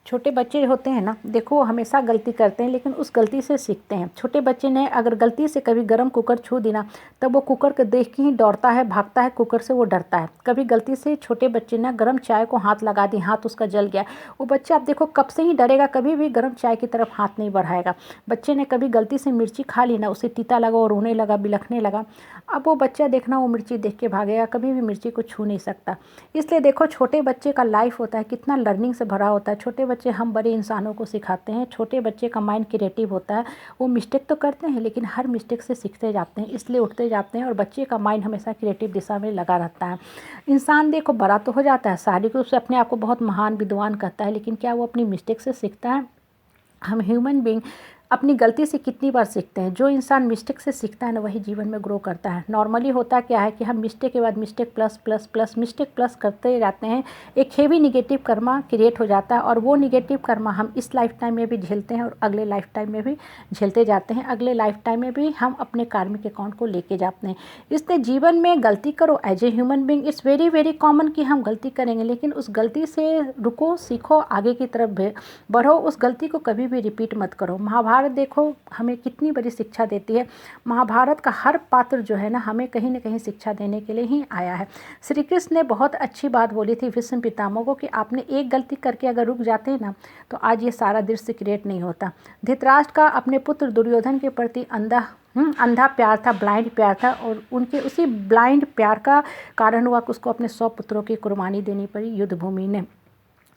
छोटे बच्चे होते हैं ना, देखो वो हमेशा गलती करते हैं लेकिन उस गलती से सीखते हैं। छोटे बच्चे ने अगर गलती से कभी गरम कुकर छू दी ना, तब वो कुकर को देख के ही दौड़ता है, भागता है, कुकर से वो डरता है। कभी गलती से छोटे बच्चे ने गरम चाय को हाथ लगा दी, हाथ उसका जल गया, वो बच्चा आप देखो कब से ही डरेगा, कभी भी गरम चाय की तरफ हाथ नहीं बढ़ाएगा। बच्चे ने कभी गलती से मिर्ची खा ली ना, उसे तीता लगा और रोने लगा, बिलखने लगा, अब वो बच्चा देखना वो मिर्ची देख के भागेगा, कभी भी मिर्ची को छू नहीं सकता। इसलिए देखो छोटे बच्चे का लाइफ होता है कितना लर्निंग से भरा होता है। छोटे बच्चे हम बड़े इंसानों को सिखाते हैं। छोटे बच्चे का माइंड क्रिएटिव होता है, वो मिस्टेक तो करते हैं लेकिन हर मिस्टेक से सीखते जाते हैं, इसलिए उठते जाते हैं और बच्चे का माइंड हमेशा क्रिएटिव दिशा में लगा रहता है। इंसान देखो बड़ा तो हो जाता है, शारीरिक रूप से अपने आप को बहुत महान विद्वान कहता है, लेकिन क्या वो अपनी मिस्टेक से सीखता है? हम ह्यूमन बीइंग अपनी गलती से कितनी बार सीखते हैं। जो इंसान मिस्टेक से सीखता है ना, वही जीवन में ग्रो करता है। नॉर्मली होता क्या है कि हम मिस्टेक के बाद mistake plus plus plus mistake plus करते जाते हैं, एक हेवी निगेटिव कर्मा क्रिएट हो जाता है और वो निगेटिव कर्मा हम इस लाइफ टाइम में भी झेलते हैं और अगले लाइफ टाइम में भी झेलते जाते हैं। अगले लाइफ टाइम में भी हम अपने कार्मिक अकाउंट को लेके जाते हैं। इसलिए जीवन में गलती करो as a human being, it's very very common कि हम गलती करेंगे, लेकिन उस गलती से रुको, सीखो, आगे की तरफ बढ़ो, उस गलती को कभी भी रिपीट मत करो। महाभारत देखो हमें कितनी बड़ी शिक्षा देती है। महाभारत का हर पात्र जो है ना, हमें कहीं ना कहीं शिक्षा देने के लिए ही आया है। श्री कृष्ण ने बहुत अच्छी बात बोली थी भीष्म पितामह को कि आपने एक गलती करके अगर रुक जाते हैं ना, तो आज ये सारा दृश्य क्रिएट नहीं होता। धृतराष्ट्र का अपने पुत्र दुर्योधन के प्रति अंधा प्यार था, ब्लाइंड प्यार था, और उनके उसी ब्लाइंड प्यार का कारण हुआ कि उसको अपने 100 पुत्रों की कुर्बानी देनी पड़ी युद्ध भूमि में।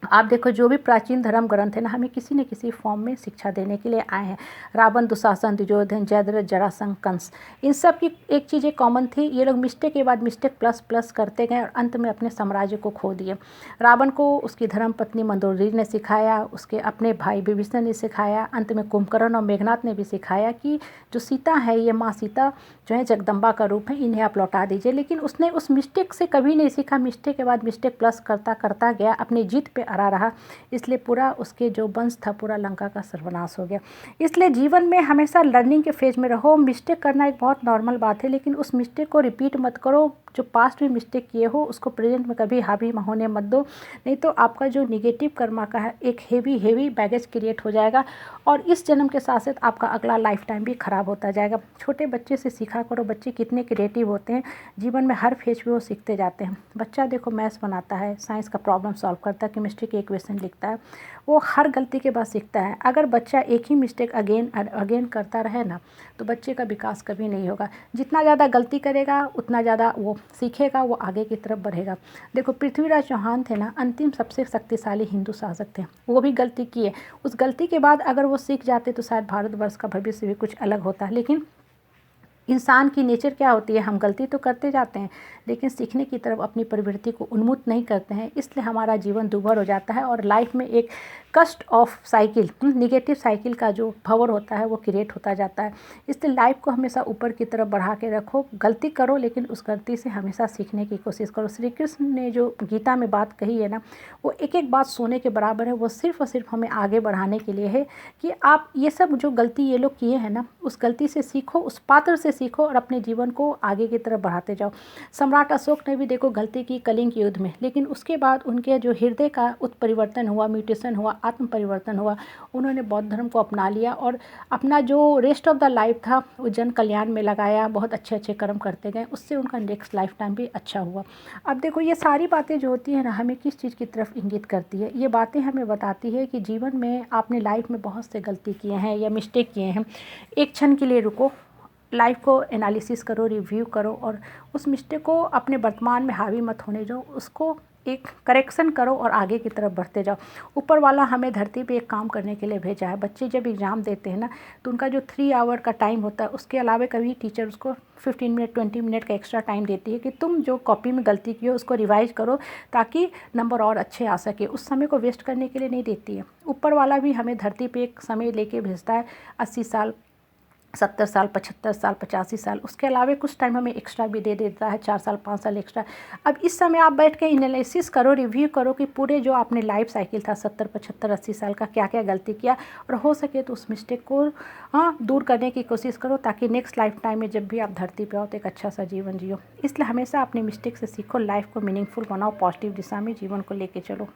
आप देखो जो भी प्राचीन धर्म ग्रंथ है ना, हमें किसी न किसी फॉर्म में शिक्षा देने के लिए आए हैं। रावण, दुशासन, दुर्योधन, जयद्रथ, जरासंध, कंस, इन सब की एक चीज़ें कॉमन थी, ये लोग मिस्टेक के बाद मिस्टेक प्लस प्लस करते गए और अंत में अपने साम्राज्य को खो दिए। रावण को उसकी धर्म पत्नी मंदोदरी ने सिखाया, उसके अपने भाई विभीषण ने सिखाया, अंत में कुंभकर्ण और मेघनाथ ने भी सिखाया कि जो सीता है, ये माँ सीता जो है जगदम्बा का रूप है, इन्हें आप लौटा दीजिए। लेकिन उसने उस मिस्टेक से कभी नहीं सीखा, मिस्टेक के बाद मिस्टेक प्लस करता करता गया, अपनी जीत पे अड़ा रहा, इसलिए पूरा उसके जो वंश था पूरा लंका का सर्वनाश हो गया। इसलिए जीवन में हमेशा लर्निंग के फेज में रहो। मिस्टेक करना एक बहुत नॉर्मल बात है, लेकिन उस मिस्टेक को रिपीट मत करो। जो पास्ट में मिस्टेक किए हो उसको प्रेजेंट में कभी हावी होने मत दो, नहीं तो आपका जो निगेटिव कर्मा का है एक हेवी बैगेज क्रिएट हो जाएगा और इस जन्म के साथ साथ आपका अगला लाइफ टाइम भी ख़राब होता जाएगा। छोटे बच्चे से सीखा करो, बच्चे कितने क्रिएटिव होते हैं, जीवन में हर फेज पे वो सीखते जाते हैं। बच्चा देखो मैथ्स बनाता है, साइंस का प्रॉब्लम सॉल्व करता है, केमिस्ट्री के इक्वेशन लिखता है, वो हर गलती के बाद सीखता है। अगर बच्चा एक ही मिस्टेक अगेन करता रहे ना, तो बच्चे का विकास कभी नहीं होगा। जितना ज़्यादा गलती करेगा उतना ज़्यादा वो सीखेगा, वो आगे की तरफ बढ़ेगा। देखो पृथ्वीराज चौहान थे ना, अंतिम सबसे शक्तिशाली हिंदू शासक थे, वो भी गलती किए। उस गलती के बाद अगर वो सीख जाते तो शायद भारतवर्ष का भविष्य भी कुछ अलग होता। लेकिन इंसान की नेचर क्या होती है, हम गलती तो करते जाते हैं लेकिन सीखने की तरफ अपनी प्रवृत्ति को उन्मुक्त नहीं करते हैं, इसलिए हमारा जीवन दुर्भर हो जाता है और लाइफ में एक कस्ट ऑफ साइकिल, निगेटिव साइकिल का जो भंवर होता है वो क्रिएट होता जाता है। इसलिए लाइफ को हमेशा ऊपर की तरफ बढ़ा के रखो, गलती करो लेकिन उस गलती से हमेशा सीखने की कोशिश करो। श्री कृष्ण ने जो गीता में बात कही है ना, वो एक एक बात सोने के बराबर है। वो सिर्फ और सिर्फ हमें आगे बढ़ाने के लिए है कि आप ये सब जो गलती ये लोग किए हैं ना, उस गलती से सीखो, उस पात्र से सीखो और अपने जीवन को आगे की तरफ बढ़ाते जाओ। सम्राट अशोक ने भी देखो गलती की कलिंग युद्ध में, लेकिन उसके बाद उनके जो हृदय का उत्परिवर्तन हुआ, म्यूटेशन हुआ, आत्म परिवर्तन हुआ, उन्होंने बौद्ध धर्म को अपना लिया और अपना जो रेस्ट ऑफ द लाइफ था वो जन कल्याण में लगाया, बहुत अच्छे अच्छे कर्म करते गए, उससे उनका नेक्स्ट लाइफ टाइम भी अच्छा हुआ। अब देखो ये सारी बातें जो होती हैं ना, हमें किस चीज़ की तरफ इंगित करती है? ये बातें हमें बताती है कि जीवन में आपने लाइफ में बहुत से गलती किए हैं या मिस्टेक किए हैं, एक क्षण के लिए रुको, लाइफ को एनालिसिस करो, रिव्यू करो और उस मिस्टेक को अपने वर्तमान में हावी मत होने दो, उसको एक करेक्शन करो और आगे की तरफ बढ़ते जाओ। ऊपर वाला हमें धरती पे एक काम करने के लिए भेजा है। बच्चे जब एग्ज़ाम देते हैं ना, तो उनका जो 3 आवर का टाइम होता है, उसके अलावा कभी टीचर उसको 15 मिनट 20 मिनट का एक्स्ट्रा टाइम देती है कि तुम जो कॉपी में गलती की हो उसको रिवाइज करो ताकि नंबर और अच्छे आ सके। उस समय को वेस्ट करने के लिए नहीं देती है। ऊपर वाला भी हमें धरती पे एक समय लेके भेजता है, 80 साल, 70 साल, 75 साल, 85 साल, उसके अलावा कुछ टाइम हमें एक्स्ट्रा भी दे देता है, 4 साल 5 साल एक्स्ट्रा। अब इस समय आप बैठ के एनालिसिस करो, रिव्यू करो कि पूरे जो आपने लाइफ साइकिल था 70, 75, 80 साल का, क्या क्या गलती किया, और हो सके तो उस मिस्टेक को दूर करने की कोशिश करो ताकि नेक्स्ट लाइफ टाइम में जब भी आप धरती पे आओ तो एक अच्छा सा जीवन जियो। इसलिए हमेशा अपनी मिस्टेक से सीखो, लाइफ को मीनिंगफुल बनाओ, पॉजिटिव दिशा में जीवन को लेके चलो।